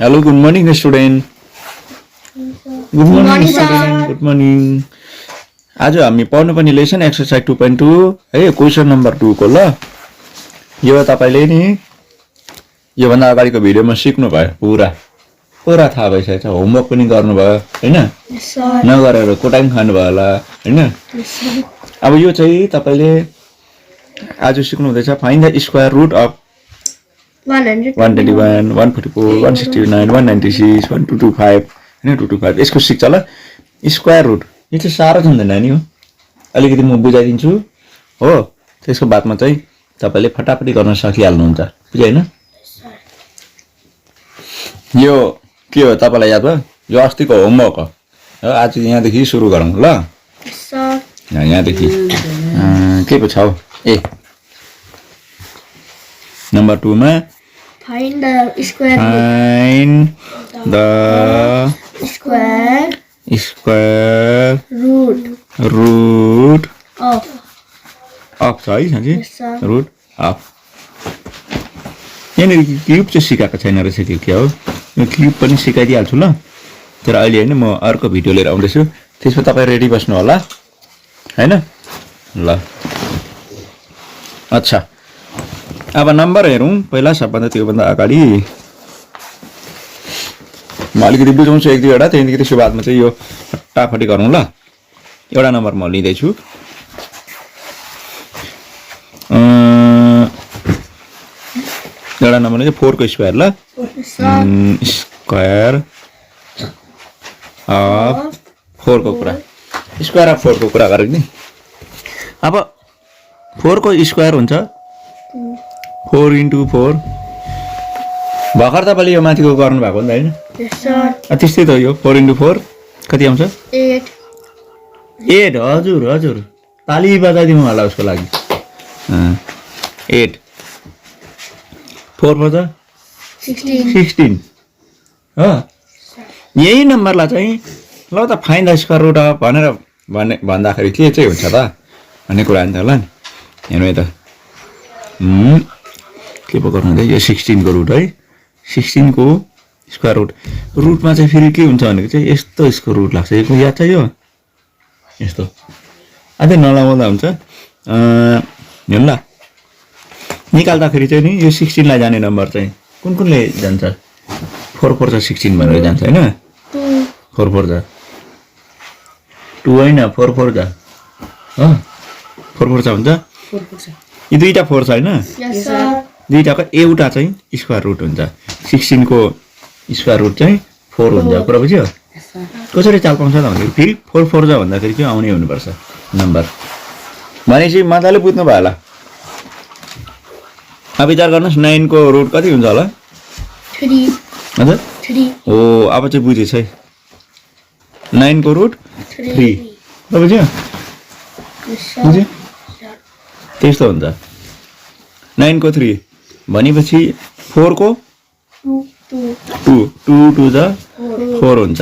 Hello, good morning, student. Good morning, sir. student. Good morning. आज हामी पढ्नुपर्ने lesson exercise 2.2 है क्वेसन नम्बर 2 को ल यो तपाईले नि यो भन्दा अगाडिको भिडियोमा सिक्नु भयो पुरा थाहा भइसकेछ होमवर्क पनि गर्नु भयो हैन नगरेर कोटाङ खानु भयो होला हैन अब यो चाहिँ तपाईले आज सिक्नु हुँदैछ find the square root of 121 144 169 196 1225 हैन 225 यसको सिक्छ ल स्क्वायर रुट यो चाहिँ साह्रो छ नानी हो अलिकति म बुझाइदिन्छु हो त्यसको बादमा चाहिँ तपाईले फटाफटी गर्न सकिहाल्नुहुन्छ बुझ्यो हैन यो के हो तपाईलाई याद भयो यो अस्तिको होमवर्क हो आज यहाँदेखि सुरु गरौँ ल सर यहाँदेखि के पो छ हौ ए नम्बर 2 मा find the square root of छ है साँच्चै Yes, sir. रुट अफ यहाँनिर क्युब चाहिँ सिकाएको छैन रहेछ कि के हो यो क्युब पनि सिकाइदिइहाल्छु ल तर अहिले होइन म अर्को भिडियो लिएर आउँदैछु त्यसमा तपाईँ रेडी बस्नु होला हैन ल अच्छा अब नम्बर हेरौँ पहिला सबभन्दा त्योभन्दा अगाडि म अलिकति बुझाउँछु एक दुईवटा त्यहाँदेखि त्यसको बादमा चाहिँ यो फटाफटी गरौँ ल एउटा नम्बर म लिँदैछु एउटा नम्बर चाहिँ 4 को स्क्वायर ल स्क्वायर अफ 4 को कुरा स्क्वायर अफ 4 को कुरा गरेको नि अब 4 को स्क्वायर हुन्छ 4 into 4 भर्खर तपाईँले यो माथिको गर्नु भएको नि त हैन त्यस्तै त यो 4 into 4 कति आउँछ 8 हजुर हजुर ताली बजाइदिउँ होला उसको लागि 8 4 पर्छ 16 हो यही नम्बरलाई चाहिँ ल त find the square root of भनेर भन्दाखेरि के चाहिँ हुन्छ त भन्ने कुरा नि त ल हेर्नु है त के पो गर्नु यो 16 को रुट है 16 को स्क्वायर रुट रुटमा चाहिँ फेरि के हुन्छ भनेको चाहिँ यस्तो यसको रुट लाग्छ यो याद छ यो यस्तो अझै नलाउँदा हुन्छ हेर्नु ल निकाल्दाखेरि चाहिँ नि यो 16 लाई जाने नम्बर चाहिँ कुनले जान्छ 4 4 जा 16 भनेर जान्छ हैन 4 4 जा 2 हैन 4 4 जा हो 4 4 जा हुन्छ 4 4 जा यो दुईटा 4 छ हैन Yes, sir. दुईटाको एउटा चाहिँ स्क्वायर रुट हुन्छ 16 को स्क्वायर रुट चाहिँ 4 हुन्छ कुरा बुझ्यो कसरी चाल पाउँछ त भन्दाखेरि फेरि 4 4 जा भन्दाखेरि के आउने हुनुपर्छ नम्बर भनेपछि मजाले बुझ्नु भयो होला अब विचार गर्नुहोस् 9 को रुट कति हुन्छ होला 3 हजुर 3 हो अब चाहिँ बुझेछ है 9 को रुट 3 बुझ्यो बुझ्यो त्यस्तो हुन्छ 9 को 3 भनेपछि 4 को 2 2 जा 4 हुन्छ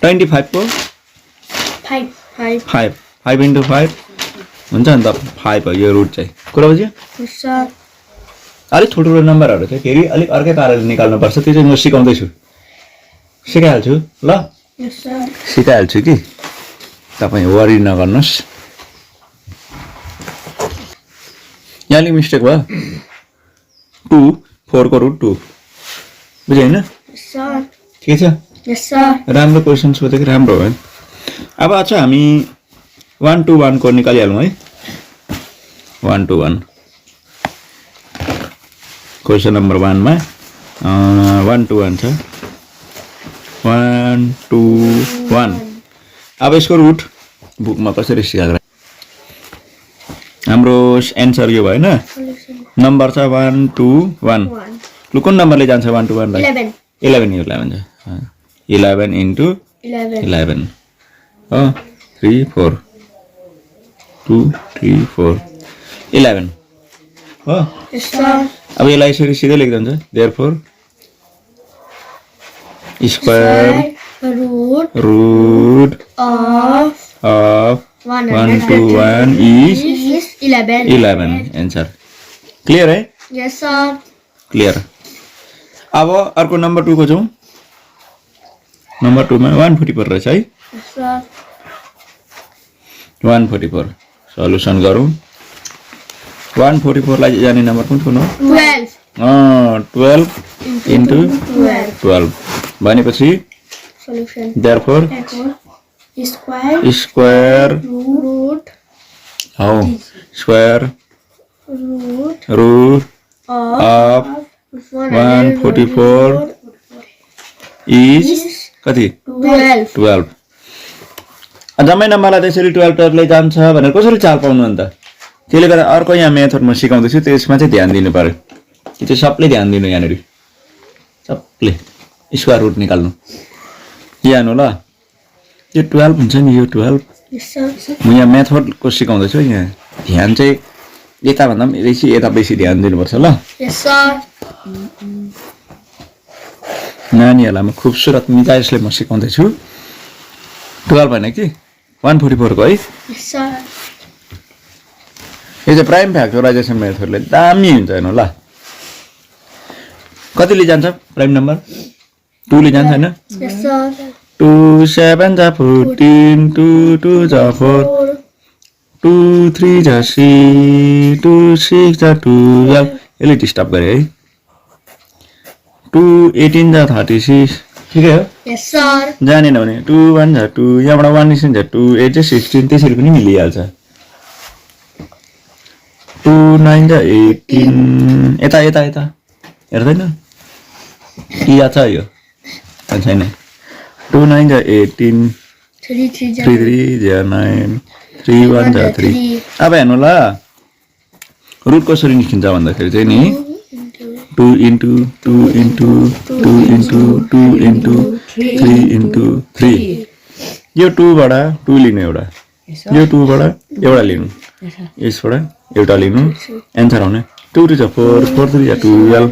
25 को 5 into 5 हुन्छ नि त 5 हो यो रुट चाहिँ कुरा बुझ्यो अलिक ठुल्ठुलो नम्बरहरू चाहिँ फेरि अलिक अर्कै पाराले निकाल्नुपर्छ त्यो चाहिँ म सिकाउँदैछु सिकाइहाल्छु ल सिकाइहाल्छु कि तपाईँ वरि नगर्नुहोस् यहाँ अलिक मिस्टेक भयो 2 4 को रुट 2 बुझ्यो हैन ठिकै छ राम्रो क्वेसन सोधेको राम्रो भयो अब अच्छा हामी 1 to 1 को निकालिहालौँ है 1 to 1 क्वेसन नम्बर 1 मा 1 to 1 छ 1 2 1 अब यसको रुट बुकमा कसरी सिकाएको हाम्रो एन्सर यो भयो हैन नम्बर छ 1 2 1 लु कुन नम्बरले जान्छ 1 to 1 लाई 11 यो 11 छ 11 into 11 हो 3 4 2 3 4 11 हो अब यसलाई यसरी सिधै लेख्दा हुन्छ therefore square root of 1 to 1 is 11 answer clear है Yes, sir. क्लियर अब अर्को नम्बर 2 को जाउँ नम्बर 2 मा 144 रहेछ है Yes, sir. 144 सल्युसन गरौँ 144 लाई जाने नम्बर कुन हो 12 12 into 12 भनेपछि solution. therefore Square square root square root of 144 is कति 12. 12 जम्मै नम्बरलाई त्यसरी 12 ले जान्छ भनेर कसरी चाल पाउनु अन्त त्यसले गर्दा अर्को यहाँ मेथड म सिकाउँदैछु त्यसमा चाहिँ ध्यान दिनु पर्यो यो चाहिँ सबले ध्यान दिनु यहाँनेरि सबले स्क्वायर रुट निकाल्नु यहाँ हेर्नु ल यो 12 हुन्छ नि यो 12 Yes, sir. म यहाँ मेथडको सिकाउँदैछु यहाँ ध्यान चाहिँ यता भन्दा पनि यता बेसी ध्यान दिनुपर्छ ल Yes, sir. नानीहरूलाई म खुबसुरत मिजाजले म सिकाउँदैछु 12 भने कि 144 को है Yes, sir. यो चाहिँ प्राइम फ्याक्टराइजेसन मेथडले दामी हुन्छ हेर्नु ल कतिले जान्छ प्राइम नम्बर 2 ले जान्छ हैन Yes, sir. 2 7 जा 14 2 2 जा 4 2 3 जा 6 2 6 जा 12 यसले डिस्टर्ब गरे है 2 18 जा 36 ठिकै हो Yes, sir. जानेन भने 2 1 जा 2 यहाँबाट 1 निस्किन्छ 2 8 जा 16 त्यसरी पनि मिलिहाल्छ 2 9 जा 18 यता यता यता हेर्दैन कि याद छ यो छैन 2 9 जा 18 3 3 3 3 जा 9 3 1 जा 3 अब हेर्नु ल रुट कसरी निस्किन्छ भन्दाखेरि चाहिँ नि 2 into 2 into 2 into 2 into 3 into 3 यो 2 बाट 2 लिनु एउटा यो 2 बाट एउटा लिनु यसबाट एउटा लिनु एन्सर आउने 2 2 जा 4 4 3 जा 12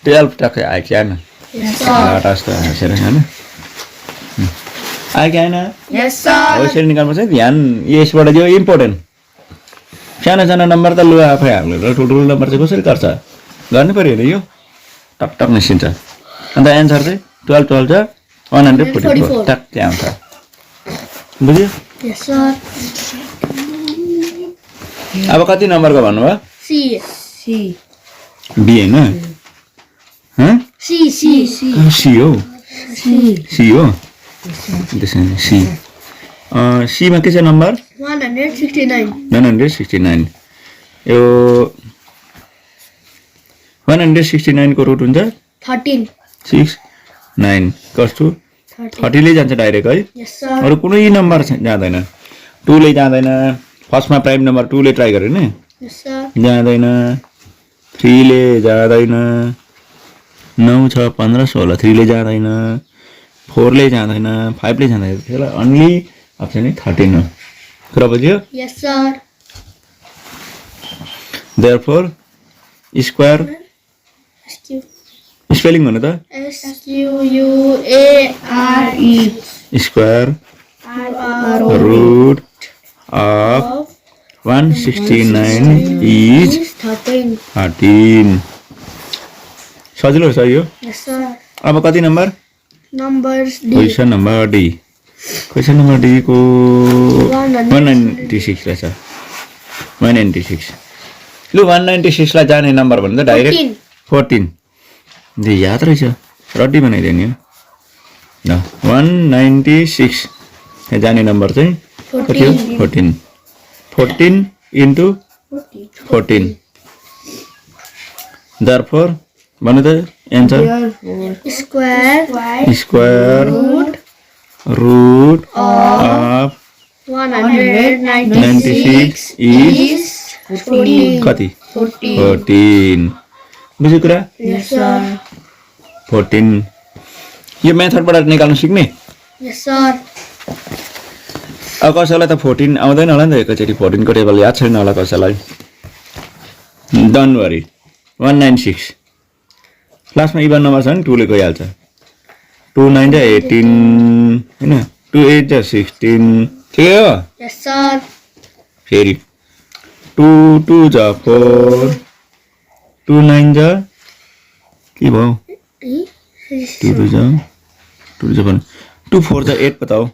12 टक्कै आयो कि आएन लाटास्ट हाँसेर हैन आयो कि आएन Yes, sir. हो यसरी निकाल्नु चाहिँ ध्यान यसबाट जो इम्पोर्टेन्ट सानो सानो नम्बर त लु आफै हाल्नु ठुल्ठुलो नम्बर चाहिँ कसरी गर्छ गर्नु पर्यो नि यो टक टक निस्किन्छ अन्त एन्सर चाहिँ 12 12 जा 144 टक्कै आउँछ बुझ्यो Yes, sir. अब कति नम्बरको भन्नुभयो C. बी हैन C. C. सी हो सी हो त्यसै सी सीमा के छ नम्बर 169. 169 यो 169 को रुट हुन्छ 13. 6 9 कस्तो 30 ले जान्छ डाइरेक्ट है Yes, sir. अरु कुनै नम्बर जाँदैन 2 ले जाँदैन फर्स्टमा प्राइम नम्बर 2 ले ट्राई गरे नि Yes, sir. जाँदैन 3 ले जाँदैन 9 6 15 16 3 ले जाँदैन 4 ले जाँदैन 5 ले जाँदैन त्यसलाई अन्ली अप्सन 13 हो कुरा बुझ्यो Yes, sir. Therefore square spelling भन्नु त SQUARE. Square root of 169 is 13 सजिलो छ यो Yes, sir. अब कति number Numbers D. Question number D question number D को 196 रहेछ 196 लु 196 लाई जाने नम्बर भन्दा डाइरेक्ट 14 दे याद रहेछ रड्डी बनाइदिने हो ल 196 यहाँ जाने नम्बर चाहिँ कति हो 14 14 into 14 therefore भन्नु त answer Square root of 196 is 14. कति 14 बुझ्यो कुरा Yes, sir. 14 यो मेथडबाट निकाल्न सिक्ने Yes, sir. अब कसैलाई त 14 आउँदैन होला नि त एकैचोटि 14 को टेबल याद छैन होला कसैलाई डोन्ट वरी 196 लास्टमा इभन नम्बर छ नि 2 ले गइहाल्छ 2 9 जा 18 हैन 2 8 जा 16 ठिकै हो Yes, sir. फेरि 2 2 जा 4 2 9 जा के भयो Yes, 2 जा 2 जा 2 4 जा 8 बताओ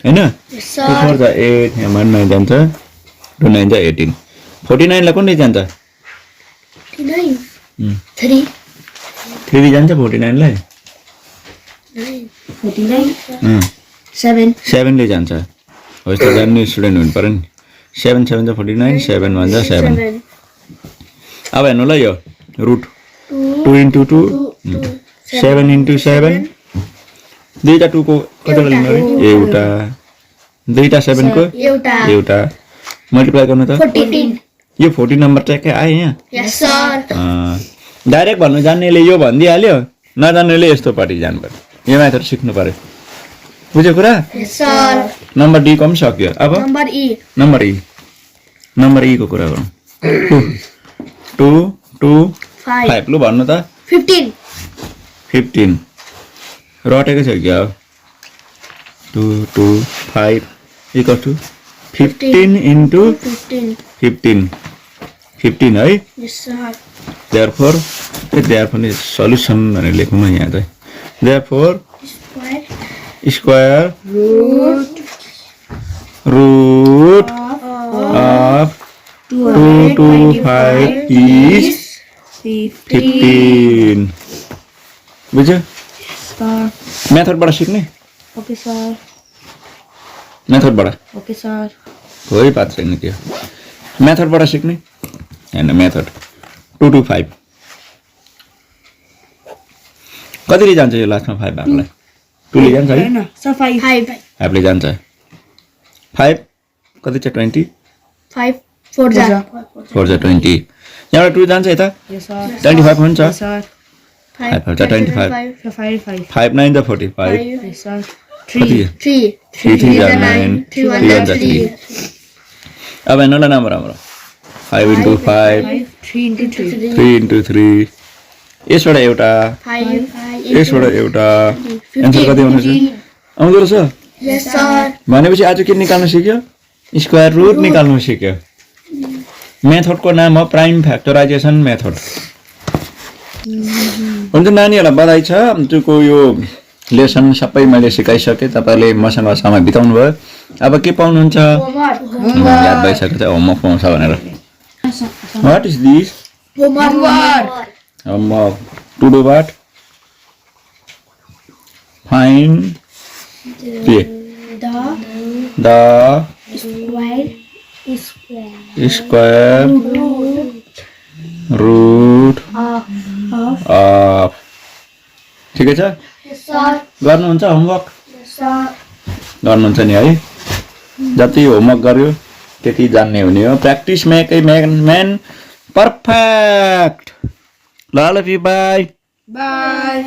हैन 2 sir. 4 जा 8 यहाँ 9 जान्छ 2 9 जा 18 49 लाई कुन जान्छ 49. Hmm. 3. 3 जान्छ 49 लाई 49. 7. 7 ले जान्छ हो यस्तो जान्ने स्टुडेन्ट हुनु पर्यो नि 7 7 जा 49 7 1 जा 7 अब हेर्नु ल यो रुट 2 into 2 7 into 7 दुईटा 2 को कतिवटा लिनु रे एउटा दुईटा 7 को एउटा मल्टिप्लाई गर्नु त 14. यो 14 नम्बर ट्याक्कै आयो यहाँ Yes, sir. डाइरेक्ट भन्नु जान्नेले यो भनिदिइहाल्यो नजान्नेले यस्तो पट्टि जानु पर्यो यो मेथड सिक्नु पर्यो बुझ्यो कुरा Yes, sir. नम्बर डी को पनि सक्यो अब Number E. नम्बर ई को कुरा गरौँ 2 2 5. 5 लु भन्नु त 15. 15 रटेको छ क्या 2 2 5 इक्वल टु 15 into 15. 15 है Yes, sir. therefore नि सल्युसन भनेर लेखौँ न यहाँ चाहिँ therefore Square. square root of 225 is 15 बुझ्यो मेथडबाट सिक्ने Okay, sir. मेथडबाट Okay, sir. कोही बात छैन त्यो मेथडबाट सिक्ने हैन मेथड 225 कतिले जान्छ यो लास्टमा 5 भागलाई 2 ले जान्छ है Sir, 5. 5. 5 ले जान्छ 5 कति छ 20 5. 4 ja. 4 जा 20 यहाँबाट 2 जान्छ यता Yes, sir. 25 हुन्छ Yes, sir. 5 जा 25 5. 5 9 जा 45 Yes, sir. कति 3. 3 3 जा 9 3 3 जा 3 अब हेर्नु ल नम्बर हाम्रो 5 into 5 3 into 3. 3 into 3 यसबाट एउटा 5. यसबाट एउटा एन्सर कति आउँछ आउँदो रहेछ Yes, sir. भनेपछि आज के निकाल्न सिक्यो स्क्वायर रुट निकाल्न सिक्यो मेथडको नाम हो प्राइम फ्याक्टराइजेसन मेथड हुन्छ नानीहरूलाई बधाई छ आजको यो लेसन सबै मैले सिकाइसकेँ तपाईँले मसँग समय बिताउनु भयो अब के पाउनुहुन्छ याद भइसकेको छ होमवर्क पाउँछ भनेर what is this homework to do what find the square root of ठिकै छ गर्नुहुन्छ होमवर्क गर्नुहुन्छ नि है जति होमवर्क गर्यो त्यति जान्ने हुने हो practice make a man perfect ल बाई Bye.